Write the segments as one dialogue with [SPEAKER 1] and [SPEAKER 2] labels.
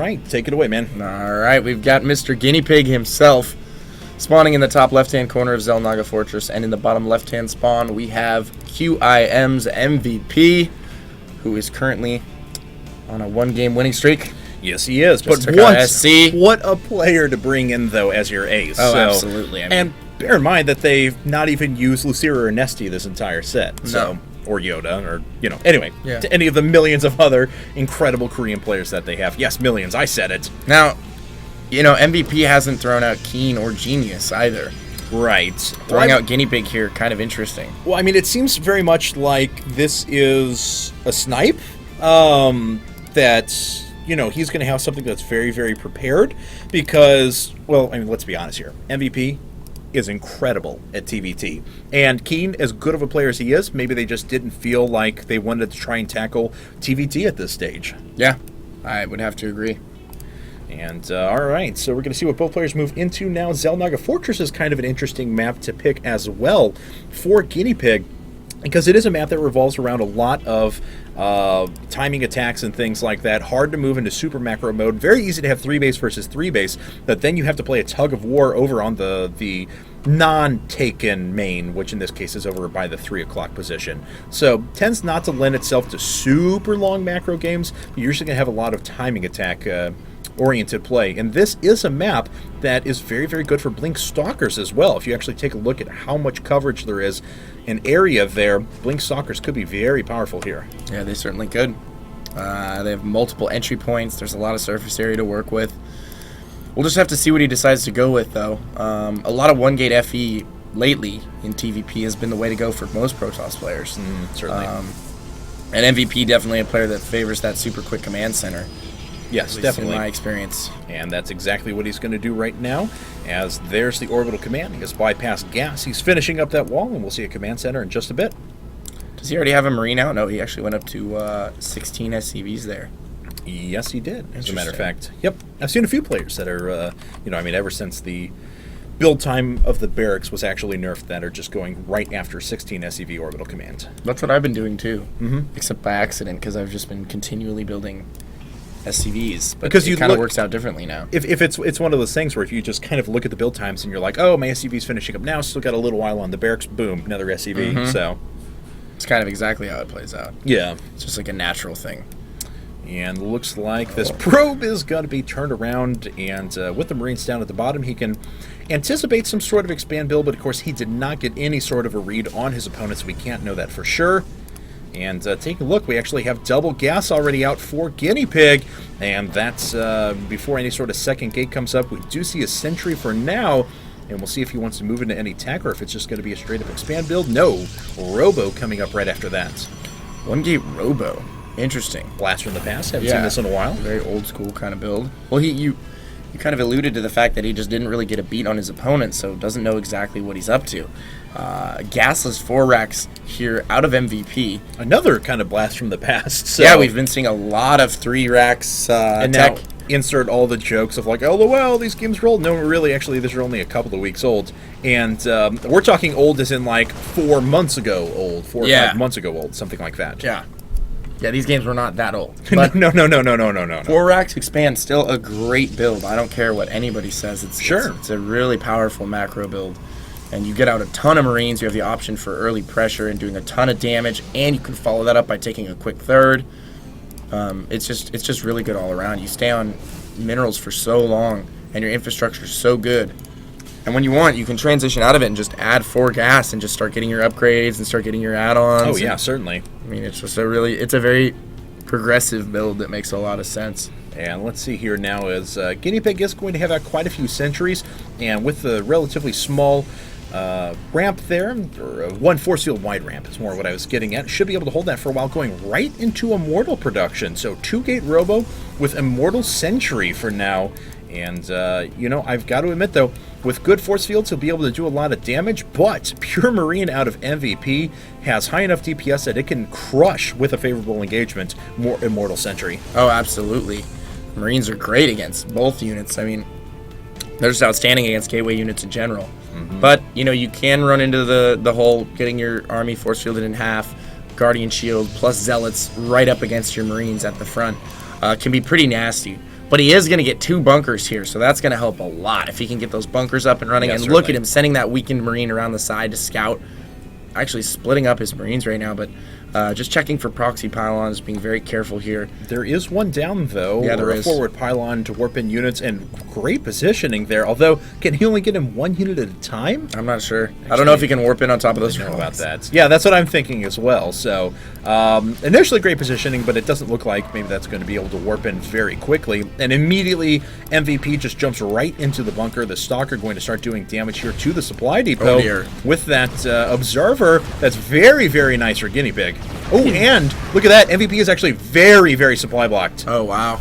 [SPEAKER 1] right, take it away, man.
[SPEAKER 2] All right, we've got Mr. Guinea Pig himself spawning in the top left-hand corner of Xel'Naga Fortress, and in the bottom left-hand spawn, we have QIM's MVP, who is currently on a one-game winning streak.
[SPEAKER 1] Yes, he is.
[SPEAKER 2] Just
[SPEAKER 1] But what a player to bring in, though, as your ace.
[SPEAKER 2] Oh, absolutely. I mean,
[SPEAKER 1] and bear in mind that they've not even used Lucira or Nesty this entire set.
[SPEAKER 2] No.
[SPEAKER 1] Or Yoda, or, anyway,
[SPEAKER 2] Yeah.
[SPEAKER 1] to any of the millions of other incredible Korean players that they have. Yes, millions, I said it.
[SPEAKER 2] Now, MVP hasn't thrown out Keen or Genius either.
[SPEAKER 1] Right.
[SPEAKER 2] Throwing out Guinea Pig here, kind of interesting.
[SPEAKER 1] Well, I mean, it seems very much like this is a snipe, that, he's going to have something that's very, very prepared because, well, I mean, let's be honest here. MVP is incredible at TVT. And Keen, as good of a player as he is, maybe they just didn't feel like they wanted to try and tackle TVT at this stage.
[SPEAKER 2] Yeah, I would have to agree.
[SPEAKER 1] And, all right, so we're going to see what both players move into now. Xel'Naga Fortress is kind of an interesting map to pick as well for Guinea Pig, because it is a map that revolves around a lot of timing attacks and things like that. Hard to move into super macro mode. Very easy to have 3-base versus 3-base, but then you have to play a tug of war over on the non-taken main, which in this case is over by the 3 o'clock position. So tends not to lend itself to super long macro games, but you're usually going to have a lot of timing attack oriented play. And this is a map that is very, very good for Blink Stalkers as well. If you actually take a look at how much coverage there is, an area there, Blink Stalkers could be very powerful here.
[SPEAKER 2] Yeah, they certainly could. They have multiple entry points. There's a lot of surface area to work with. We'll just have to see what he decides to go with, though. A lot of one-gate FE lately in TVP has been the way to go for most Protoss players.
[SPEAKER 1] Certainly.
[SPEAKER 2] And MVP definitely a player that favors that super quick command center.
[SPEAKER 1] Yes,
[SPEAKER 2] At least
[SPEAKER 1] definitely.
[SPEAKER 2] in my experience.
[SPEAKER 1] And that's exactly what he's going to do right now, as there's the orbital command. He has bypassed gas. He's finishing up that wall, and we'll see a command center in just a bit.
[SPEAKER 2] Does he already have a Marine out? No, he actually went up to 16 SCVs there.
[SPEAKER 1] Yes, he did, as a matter of fact. Yep. I've seen a few players that are, ever since the build time of the barracks was actually nerfed, that are just going right after 16 SCV orbital command.
[SPEAKER 2] That's what I've been doing, too. Except by accident, because I've just been continually building SCVs, but because it kind of works out differently now.
[SPEAKER 1] If it's one of those things where if you just kind of look at the build times and you're like, oh, my SCV's finishing up now, still got a little while on the barracks, boom, another SCV. So
[SPEAKER 2] it's kind of exactly how it plays out.
[SPEAKER 1] Yeah.
[SPEAKER 2] It's just like a natural thing.
[SPEAKER 1] And looks like this probe is going to be turned around, and with the Marines down at the bottom, he can anticipate some sort of expand build, but of course he did not get any sort of a read on his opponent, so we can't know that for sure. And take a look, we actually have double gas already out for Guinea Pig, and that's before any sort of second gate comes up. We do see a sentry for now, and we'll see if he wants to move into any tech or if it's just going to be a straight-up expand build. No, Robo coming up right after that.
[SPEAKER 2] One gate Robo. Interesting.
[SPEAKER 1] Blast from the past, haven't seen this in a while.
[SPEAKER 2] Very old school kind of build. Well, you kind of alluded to the fact that he just didn't really get a beat on his opponent, so doesn't know exactly what he's up to. Gasless 4 racks here out of MVP.
[SPEAKER 1] Another kind of blast from the past. So.
[SPEAKER 2] Yeah, we've been seeing a lot of 3 racks
[SPEAKER 1] and
[SPEAKER 2] tech.
[SPEAKER 1] Now insert all the jokes of like, LOL, these games are old. No, really, actually, these are only a couple of weeks old. And we're talking old as in like 4 months ago old, 4 or 5 months ago old, something like that.
[SPEAKER 2] Yeah. Yeah, these games were not that old.
[SPEAKER 1] But no.
[SPEAKER 2] 4 racks expand, still a great build. I don't care what anybody says. It's a really powerful macro build. And you get out a ton of Marines. You have the option for early pressure and doing a ton of damage, and you can follow that up by taking a quick third. It's just really good all around. You stay on minerals for so long, and your infrastructure is so good. And when you want, you can transition out of it and just add 4 gas and just start getting your upgrades and start getting your add-ons.
[SPEAKER 1] Oh yeah, certainly.
[SPEAKER 2] I mean, it's a very progressive build that makes a lot of sense.
[SPEAKER 1] And let's see here now, as Guinea Pig is going to have quite a few sentries, and with the relatively small ramp there, or one force field wide ramp is more what I was getting at, should be able to hold that for a while, going right into Immortal production. So 2-gate Robo with Immortal Sentry for now. And, I've got to admit, though, with good force fields, he'll be able to do a lot of damage, but Pure Marine out of MVP has high enough DPS that it can crush, with a favorable engagement, more Immortal Sentry.
[SPEAKER 2] Oh, absolutely. Marines are great against both units. I mean, they're just outstanding against gateway units in general. But, you can run into the whole getting your army force fielded in half, Guardian Shield, plus Zealots right up against your Marines at the front. Can be pretty nasty. But he is going to get 2 bunkers here, so that's going to help a lot if he can get those bunkers up and running.
[SPEAKER 1] Yeah,
[SPEAKER 2] and
[SPEAKER 1] certainly.
[SPEAKER 2] look at him sending that weakened Marine around the side to scout. Actually splitting up his Marines right now, but just checking for proxy pylons, being very careful here.
[SPEAKER 1] There is one down, though.
[SPEAKER 2] Yeah, there
[SPEAKER 1] or a
[SPEAKER 2] is.
[SPEAKER 1] forward pylon to warp in units, and great positioning there. Although, can he only get him 1 unit at a time?
[SPEAKER 2] I'm not sure. I don't know if he can warp in on top of those
[SPEAKER 1] I don't know about
[SPEAKER 2] robots.
[SPEAKER 1] that. Yeah, that's what I'm thinking as well. So, initially great positioning, but it doesn't look like maybe that's going to be able to warp in very quickly. And immediately, MVP just jumps right into the bunker. The Stalker going to start doing damage here to the supply depot.
[SPEAKER 2] Oh, dear.
[SPEAKER 1] With that Observer. That's very, very nice for GuineaPig. Oh, and look at that. MVP is actually very, very supply blocked.
[SPEAKER 2] Oh, wow.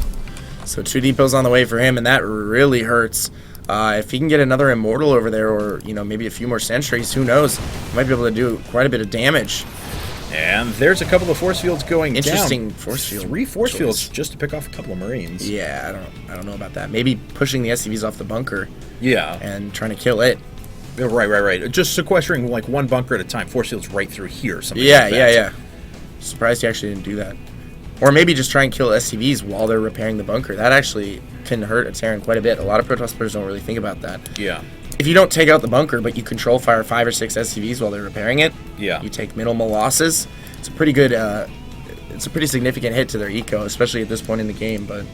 [SPEAKER 2] So 2 depots on the way for him, and that really hurts. If he can get another Immortal over there, or maybe a few more Sentries, who knows? He might be able to do quite a bit of damage.
[SPEAKER 1] And there's a couple of force fields going
[SPEAKER 2] Interesting
[SPEAKER 1] down.
[SPEAKER 2] force field.
[SPEAKER 1] 3 force
[SPEAKER 2] choice.
[SPEAKER 1] fields just to pick off a couple of Marines.
[SPEAKER 2] Yeah, I don't know about that. Maybe pushing the SCVs off the bunker
[SPEAKER 1] Yeah.
[SPEAKER 2] and trying to kill it.
[SPEAKER 1] Right. Just sequestering like 1 bunker at a time. Force fields right through here. Something
[SPEAKER 2] Yeah,
[SPEAKER 1] like that.
[SPEAKER 2] yeah. Surprised he actually didn't do that. Or maybe just try and kill SCVs while they're repairing the bunker. That actually can hurt a Terran quite a bit. A lot of Protoss players don't really think about that.
[SPEAKER 1] Yeah.
[SPEAKER 2] If you don't take out the bunker, but you control fire 5 or 6 SCVs while they're repairing it,
[SPEAKER 1] Yeah.
[SPEAKER 2] you take minimal losses. It's a pretty good, it's a pretty significant hit to their eco, especially at this point in the game. But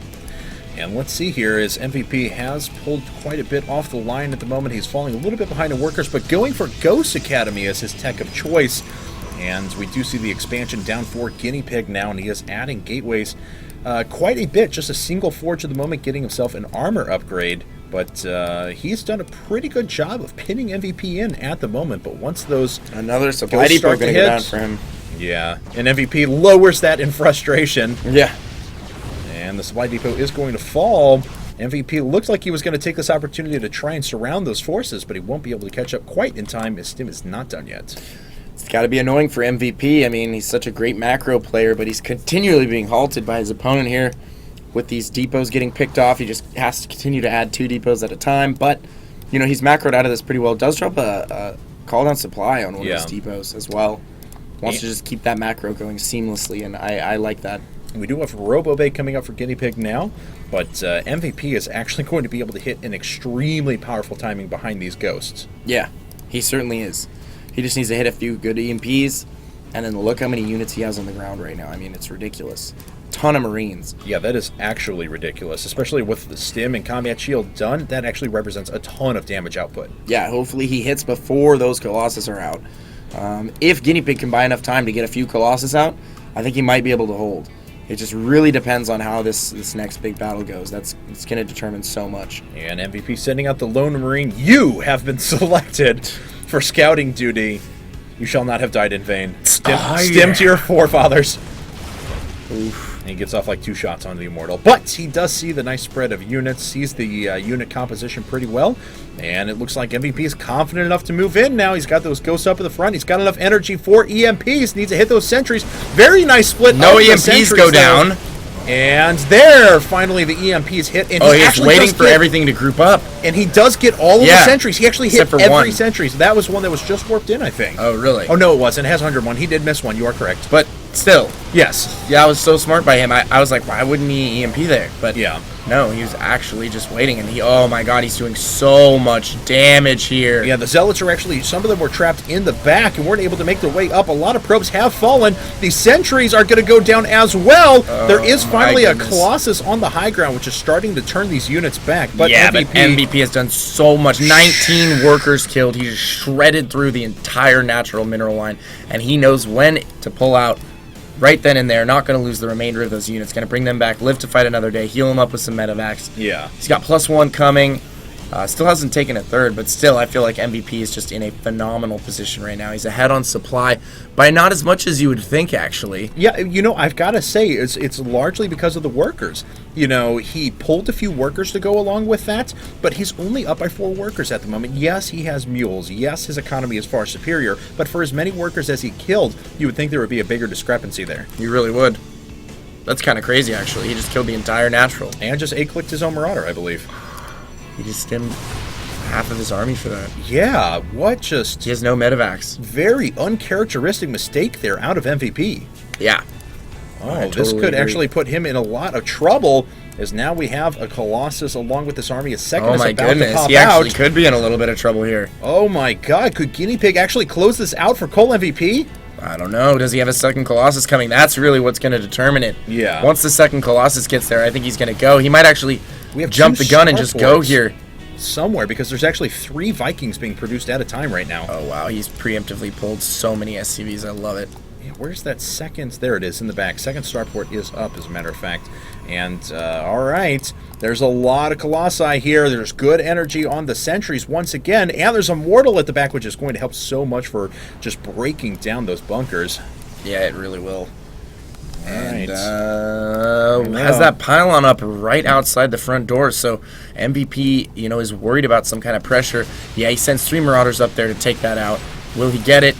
[SPEAKER 1] And let's see here, as MVP has pulled quite a bit off the line at the moment. He's falling a little bit behind in workers, but going for Ghost Academy as his tech of choice. And we do see the expansion down for GuineaPig now, and he is adding gateways quite a bit. Just a single forge at the moment, getting himself an armor upgrade. But he's done a pretty good job of pinning MVP in at the moment. But once those
[SPEAKER 2] another supply
[SPEAKER 1] ghosts
[SPEAKER 2] depot
[SPEAKER 1] start to
[SPEAKER 2] going to go down
[SPEAKER 1] hit,
[SPEAKER 2] for him.
[SPEAKER 1] yeah, and MVP lowers that in frustration.
[SPEAKER 2] Yeah.
[SPEAKER 1] And the supply depot is going to fall. MVP looks like he was going to take this opportunity to try and surround those forces, but he won't be able to catch up quite in time as Stim is not done yet.
[SPEAKER 2] It's got to be annoying for MVP. I mean, he's such a great macro player, but he's continually being halted by his opponent here. With these depots getting picked off, he just has to continue to add 2 depots at a time. But, he's macroed out of this pretty well. Does drop a call down supply on one of his depots as well. Wants to just keep that macro going seamlessly, and I like that.
[SPEAKER 1] We do have RoboBay coming up for GuineaPig now, but MVP is actually going to be able to hit an extremely powerful timing behind these ghosts.
[SPEAKER 2] Yeah, he certainly is. He just needs to hit a few good EMPs, and then look how many units he has on the ground right now. I mean, it's ridiculous. Ton of Marines.
[SPEAKER 1] Yeah, that is actually ridiculous, especially with the Stim and Combat Shield done. That actually represents a ton of damage output.
[SPEAKER 2] Yeah, hopefully he hits before those Colossus are out. If GuineaPig can buy enough time to get a few Colossus out, I think he might be able to hold. It just really depends on how this next big battle goes. It's going to determine so much.
[SPEAKER 1] And MVP sending out the Lone Marine. You have been selected for scouting duty. You shall not have died in vain. Stim to your forefathers. Oof. And he gets off like 2 shots on the Immortal. But he does see the nice spread of units, sees the unit composition pretty well. And it looks like MVP is confident enough to move in now. He's got those ghosts up in the front. He's got enough energy for EMPs. Needs to hit those sentries. Very nice split.
[SPEAKER 2] No
[SPEAKER 1] of the
[SPEAKER 2] EMPs
[SPEAKER 1] sentries
[SPEAKER 2] go
[SPEAKER 1] there.
[SPEAKER 2] down.
[SPEAKER 1] And there, finally, the EMPs hit. And
[SPEAKER 2] He's actually waiting for everything to group up.
[SPEAKER 1] And he does get all of the sentries. He actually hit
[SPEAKER 2] Except for
[SPEAKER 1] every
[SPEAKER 2] one.
[SPEAKER 1] sentry. So that was one that was just warped in, I think.
[SPEAKER 2] Oh, really?
[SPEAKER 1] Oh, no, it wasn't. It has 101. He did miss one. You are correct.
[SPEAKER 2] But still.
[SPEAKER 1] Yes.
[SPEAKER 2] Yeah, I was so smart by him. I was like, why wouldn't he EMP there? But
[SPEAKER 1] yeah.
[SPEAKER 2] No, he was actually just waiting. And oh my god, he's doing so much damage here.
[SPEAKER 1] Yeah, the Zealots are actually, some of them were trapped in the back and weren't able to make their way up. A lot of probes have fallen. The sentries are going to go down as well. There is finally a Colossus on the high ground, which is starting to turn these units back. But
[SPEAKER 2] yeah,
[SPEAKER 1] MVP,
[SPEAKER 2] but MVP has done so much. 19 workers killed. He just shredded through the entire natural mineral line. And he knows when to pull out right then and there. Not going to lose the remainder of those units. Going to bring them back, live to fight another day, heal him up with some medevacs.
[SPEAKER 1] Yeah.
[SPEAKER 2] He's got +1 coming. Still hasn't taken a third, but still, I feel like MVP is just in a phenomenal position right now. He's ahead on supply by not as much as you would think, actually.
[SPEAKER 1] Yeah, I've got to say, it's largely because of the workers. He pulled a few workers to go along with that, but he's only up by 4 workers at the moment. Yes, he has mules. Yes, his economy is far superior, but for as many workers as he killed, you would think there would be a bigger discrepancy there.
[SPEAKER 2] You really would. That's kind of crazy, actually. He just killed the entire natural.
[SPEAKER 1] And just A-clicked his own Marauder, I believe.
[SPEAKER 2] He just stemmed half of his army for that.
[SPEAKER 1] Yeah, what just...
[SPEAKER 2] He has no medevacs.
[SPEAKER 1] Very uncharacteristic mistake there out of MVP.
[SPEAKER 2] Yeah.
[SPEAKER 1] Oh, this could actually put him in a lot of trouble. is now we have a Colossus along with this army. A second
[SPEAKER 2] Oh
[SPEAKER 1] is
[SPEAKER 2] my
[SPEAKER 1] about to
[SPEAKER 2] goodness,
[SPEAKER 1] pop
[SPEAKER 2] he actually
[SPEAKER 1] out.
[SPEAKER 2] could be in a little bit of trouble here.
[SPEAKER 1] Oh my god, could GuineaPig actually close this out for coLMVP?
[SPEAKER 2] I don't know. Does he have a second Colossus coming? That's really what's going to determine it.
[SPEAKER 1] Yeah.
[SPEAKER 2] Once the second Colossus gets there, I think he's going to go. He might actually jump the gun and just go here.
[SPEAKER 1] Somewhere, because there's actually 3 Vikings being produced at a time right now.
[SPEAKER 2] Oh, wow. He's preemptively pulled so many SCVs. I love it.
[SPEAKER 1] Yeah, where's that second? There it is in the back. Second starport is up, as a matter of fact. And, all right. There's a lot of Colossi here. There's good energy on the sentries once again. And there's a Mortal at the back, which is going to help so much for just breaking down those bunkers.
[SPEAKER 2] Yeah, it really will. And
[SPEAKER 1] Right.
[SPEAKER 2] has that pylon up right outside the front door, so MVP, is worried about some kind of pressure. Yeah, he sends 3 Marauders up there to take that out. Will he get it?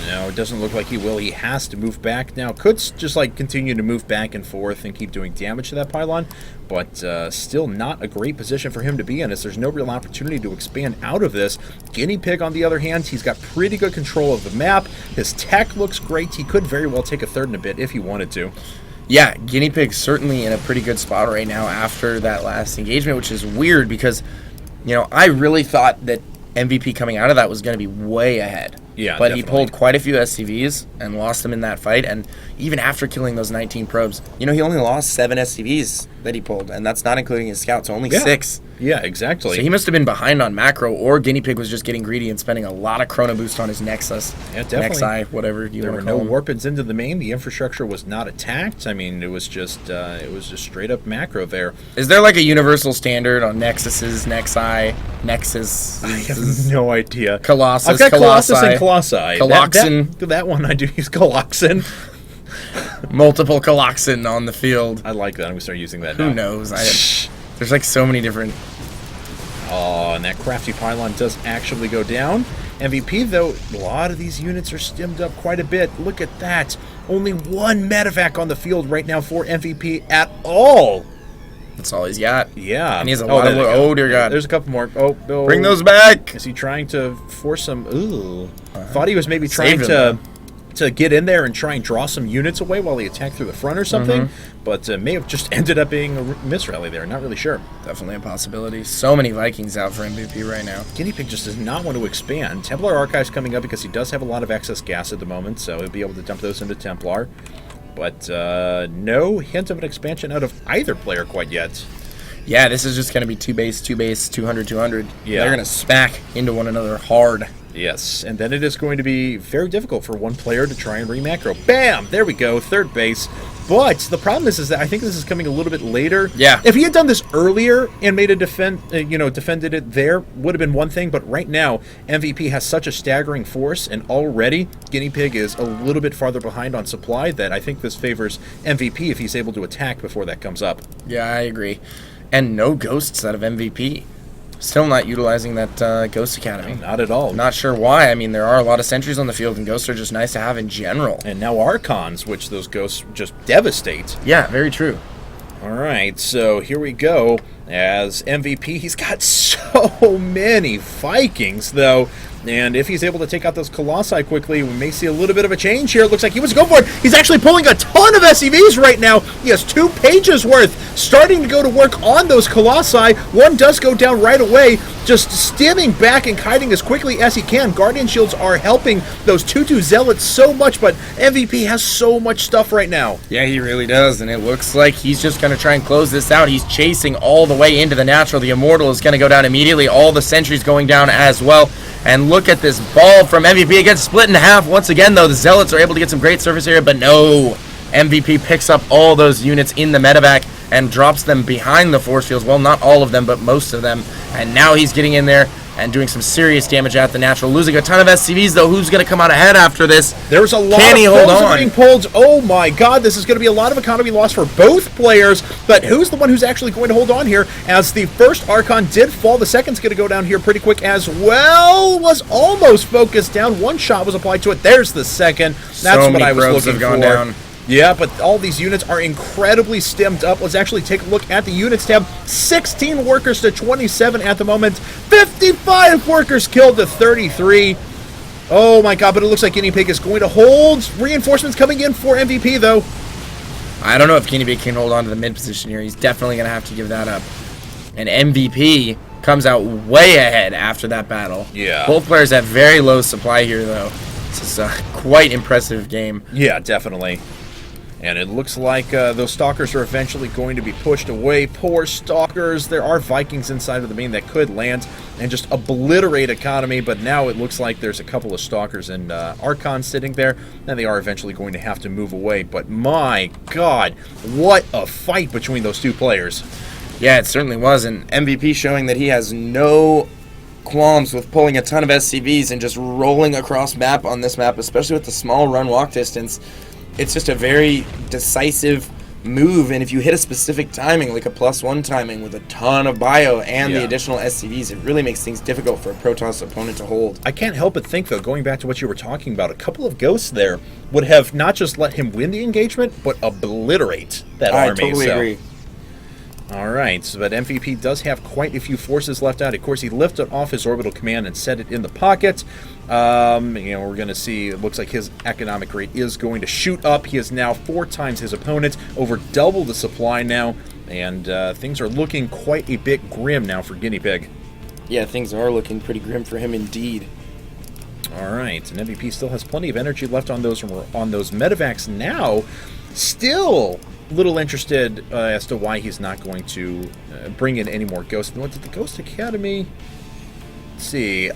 [SPEAKER 1] No, it doesn't look like he will. He has to move back now. Could just continue to move back and forth and keep doing damage to that pylon, but still not a great position for him to be in, as there's no real opportunity to expand out of this. GuineaPig, on the other hand, he's got pretty good control of the map. His tech looks great. He could very well take a third in a bit if he wanted to.
[SPEAKER 2] Yeah, GuineaPig's certainly in a pretty good spot right now after that last engagement, which is weird because, I really thought that MVP coming out of that was going to be way ahead.
[SPEAKER 1] Yeah,
[SPEAKER 2] but
[SPEAKER 1] definitely.
[SPEAKER 2] he pulled quite a few SCVs and lost them in that fight. And even after killing those 19 probes, he only lost 7 SCVs that he pulled, and that's not including his scouts, so only 6.
[SPEAKER 1] Yeah, exactly.
[SPEAKER 2] So he must have been behind on macro, or GuineaPig was just getting greedy and spending a lot of chrono boost on his Nexus.
[SPEAKER 1] Yeah, definitely.
[SPEAKER 2] Nexi, whatever you
[SPEAKER 1] There
[SPEAKER 2] want
[SPEAKER 1] were
[SPEAKER 2] to
[SPEAKER 1] no
[SPEAKER 2] call them.
[SPEAKER 1] warp-ins into the main. The infrastructure was not attacked. I mean, it was just straight up macro there.
[SPEAKER 2] Is there like a universal standard on Nexuses, Nexi, Nexus?
[SPEAKER 1] I have no idea.
[SPEAKER 2] Colossus,
[SPEAKER 1] I've got Colossus and
[SPEAKER 2] Colossi.
[SPEAKER 1] Colossi.
[SPEAKER 2] Coloxin.
[SPEAKER 1] That one I do use Coloxin.
[SPEAKER 2] Multiple Coloxin on the field.
[SPEAKER 1] I like that. I'm going to start using that now.
[SPEAKER 2] Who knows? There's like so many different...
[SPEAKER 1] Oh, and that crafty pylon does actually go down. MVP, though, a lot of these units are stimmed up quite a bit. Look at that. Only 1 medevac on the field right now for MVP at all.
[SPEAKER 2] That's all he's got.
[SPEAKER 1] Yeah.
[SPEAKER 2] And he has a lot of... Oh, dear God.
[SPEAKER 1] There's a couple more. Oh, no.
[SPEAKER 2] Bring those back!
[SPEAKER 1] Is he trying to force some... Ooh. Thought he was maybe trying
[SPEAKER 2] Saved him,
[SPEAKER 1] to get in there and try and draw some units away while he attacked through the front or something, but may have just ended up being a misrally there. Not really sure.
[SPEAKER 2] Definitely a possibility. So many Vikings out for MVP right now.
[SPEAKER 1] GuineaPig just does not want to expand. Templar Archive's coming up because he does have a lot of excess gas at the moment, so he'll be able to dump those into Templar. But no hint of an expansion out of either player quite yet.
[SPEAKER 2] Yeah, this is just going to be 2 base, 200, 200.
[SPEAKER 1] Yeah.
[SPEAKER 2] They're going to smack into one another hard.
[SPEAKER 1] Yes, and then it is going to be very difficult for one player to try and re-macro. Bam! There we go, third base. But the problem is that I think this is coming a little bit later.
[SPEAKER 2] Yeah.
[SPEAKER 1] If he had done this earlier and made a defended it there, would have been one thing. But right now, MVP has such a staggering force, and already GuineaPig is a little bit farther behind on supply that I think this favors MVP if he's able to attack before that comes up.
[SPEAKER 2] Yeah, I agree. And no ghosts out of MVP. Still not utilizing that Ghost Academy.
[SPEAKER 1] Not at all.
[SPEAKER 2] Not sure why. I mean, there are a lot of sentries on the field, and ghosts are just nice to have in general.
[SPEAKER 1] And now Archons, which those ghosts just devastate.
[SPEAKER 2] Yeah, very true.
[SPEAKER 1] All right, so here we go. As MVP, he's got so many Vikings, though. And if he's able to take out those Colossi quickly, we may see a little bit of a change here. It looks like he was going for it. He's actually pulling a ton of SCVs right now. He has 2 pages worth starting to go to work on those Colossi. One does go down right away, just stimming back and kiting as quickly as he can. Guardian Shields are helping those 2-2 Zealots so much, but MVP has so much stuff right now.
[SPEAKER 2] Yeah, he really does, and it looks like he's just going to try and close this out. He's chasing all the way into the natural. The Immortal is going to go down immediately. All the sentries going down as well. And look at this ball from MVP. It gets split in half. Once again, though, the Zealots are able to get some great surface area, but no. MVP picks up all those units in the medevac and drops them behind the force fields. Well, not all of them, but most of them. And now he's getting in there and doing some serious damage at the natural. Losing a ton of SCVs, though. Who's going to come out ahead after this?
[SPEAKER 1] There's a lot
[SPEAKER 2] Can he
[SPEAKER 1] of
[SPEAKER 2] hold
[SPEAKER 1] pulls
[SPEAKER 2] on?
[SPEAKER 1] being pulled. Oh my god, this is going to be a lot of economy loss for both players. But who's the one who's actually going to hold on here? As the first Archon did fall, the second's going to go down here pretty quick as well. Was almost focused down. One shot was applied to it. There's the second. That's
[SPEAKER 2] So
[SPEAKER 1] what
[SPEAKER 2] many
[SPEAKER 1] I was
[SPEAKER 2] probes
[SPEAKER 1] looking
[SPEAKER 2] have gone
[SPEAKER 1] for.
[SPEAKER 2] down.
[SPEAKER 1] Yeah, but all these units are incredibly stemmed up. Let's actually take a look at the units tab. 16 workers to 27 at the moment. 55 workers killed to 33. Oh my god, but it looks like GuineaPig is going to hold. Reinforcements coming in for MVP, though.
[SPEAKER 2] I don't know if GuineaPig can hold on to the mid position here. He's definitely going to have to give that up. And MVP comes out way ahead after that battle.
[SPEAKER 1] Yeah.
[SPEAKER 2] Both players have very low supply here, though. This is a quite impressive game.
[SPEAKER 1] Yeah, definitely. And it looks like those Stalkers are eventually going to be pushed away. Poor Stalkers. There are Vikings inside of the main that could land and just obliterate economy, but now it looks like there's a couple of Stalkers and Archon sitting there, and they are eventually going to have to move away. But my God, what a fight between those two players.
[SPEAKER 2] Yeah, it certainly was, and MVP showing that he has no qualms with pulling a ton of SCVs and just rolling across map on this map, especially with the small run walk distance. It's just a very decisive move, and if you hit a specific timing, like a +1 timing with a ton of bio and the additional SCVs, it really makes things difficult for a Protoss opponent to hold.
[SPEAKER 1] I can't help but think, though, going back to what you were talking about, a couple of ghosts there would have not just let him win the engagement, but obliterate that army.
[SPEAKER 2] I totally agree.
[SPEAKER 1] All right, so but MVP does have quite a few forces left out. Of course, he lifted off his orbital command and set it in the pocket. We're going to see, it looks like his economic rate is going to shoot up. He is now 4 times his opponent, over double the supply now, and things are looking quite a bit grim now for GuineaPig.
[SPEAKER 2] Yeah, things are looking pretty grim for him indeed.
[SPEAKER 1] All right, and MVP still has plenty of energy left on those medevacs now. Still a little interested as to why he's not going to bring in any more ghosts. And what did the Ghost Academy? Let's see.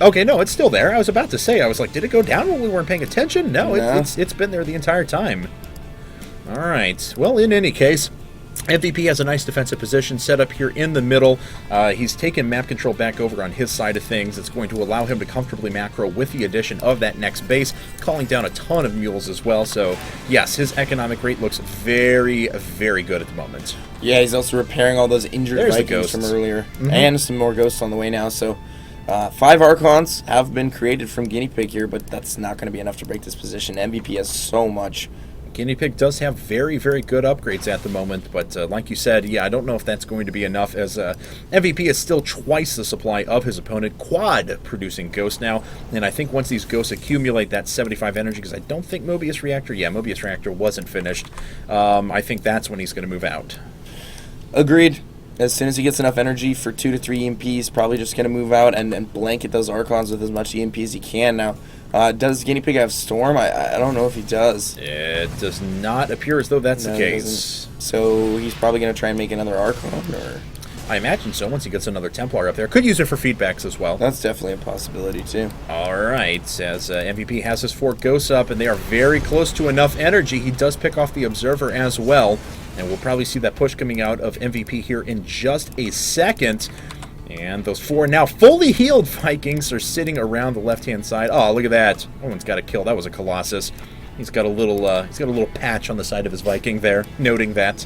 [SPEAKER 1] Okay, no, it's still there. I was about to say, I was like, did it go down when we weren't paying attention? No, it's been there the entire time. All right. Well, in any case, MVP has a nice defensive position set up here in the middle. He's taken map control back over on his side of things. It's going to allow him to comfortably macro with the addition of that next base, calling down a ton of mules as well. So, yes, his economic rate looks very, very good at the moment.
[SPEAKER 2] Yeah, he's also repairing all those injured Vikings from earlier. And some more ghosts on the way now. So, 5 Archons have been created from GuineaPig here, but that's not going to be enough to break this position. MVP has so much.
[SPEAKER 1] GuineaPig does have very, very good upgrades at the moment, but like you said, yeah, I don't know if that's going to be enough, as MVP is still twice the supply of his opponent, quad producing ghosts now, and I think once these ghosts accumulate that 75 energy, because I don't think Mobius Reactor wasn't finished, I think that's when he's going to move out.
[SPEAKER 2] Agreed. As soon as he gets enough energy for 2 to 3 EMPs, probably just going to move out and blanket those Archons with as much EMP as he can now. Does GuineaPig have Storm? I don't know if he does.
[SPEAKER 1] It does not appear as though that's the case.
[SPEAKER 2] So he's probably going to try and make another Archon, or...
[SPEAKER 1] I imagine so, once he gets another Templar up there. Could use it for feedbacks as well.
[SPEAKER 2] That's definitely a possibility, too.
[SPEAKER 1] All right, as MVP has his 4 ghosts up, and they are very close to enough energy. He does pick off the Observer as well, and we'll probably see that push coming out of MVP here in just a second. And those 4 now fully healed Vikings are sitting around the left-hand side. Oh, look at that! That one's got a kill. That was a Colossus. He's got a little patch on the side of his Viking there, noting that.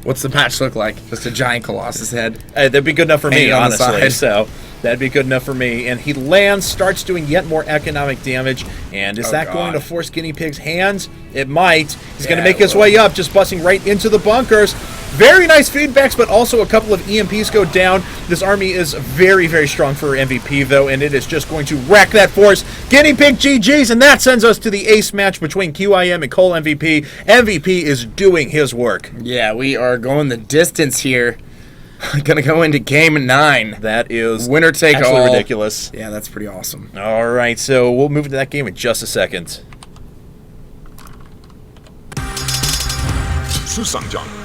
[SPEAKER 2] What's the patch look like? Just a giant Colossus head?
[SPEAKER 1] That'd be good enough for me,
[SPEAKER 2] on
[SPEAKER 1] honestly. So that'd be good enough for me. And he lands, starts doing yet more economic damage. And is that going to force GuineaPig's hands? It might. He's going to make his way up, just busting right into the bunkers. Very nice feedbacks, but also a couple of EMPs go down. This army is very, very strong for MVP, though, and it is just going to wreck that force. GuineaPig GG's, and that sends us to the ace match between QIM and coLMVP. MVP is doing his work.
[SPEAKER 2] Yeah, we are going the distance here. Gonna go into game 9.
[SPEAKER 1] That is
[SPEAKER 2] winner take all.
[SPEAKER 1] Ridiculous.
[SPEAKER 2] Yeah, that's pretty awesome.
[SPEAKER 1] All right, so we'll move into that game in just a second.
[SPEAKER 3] 是上将。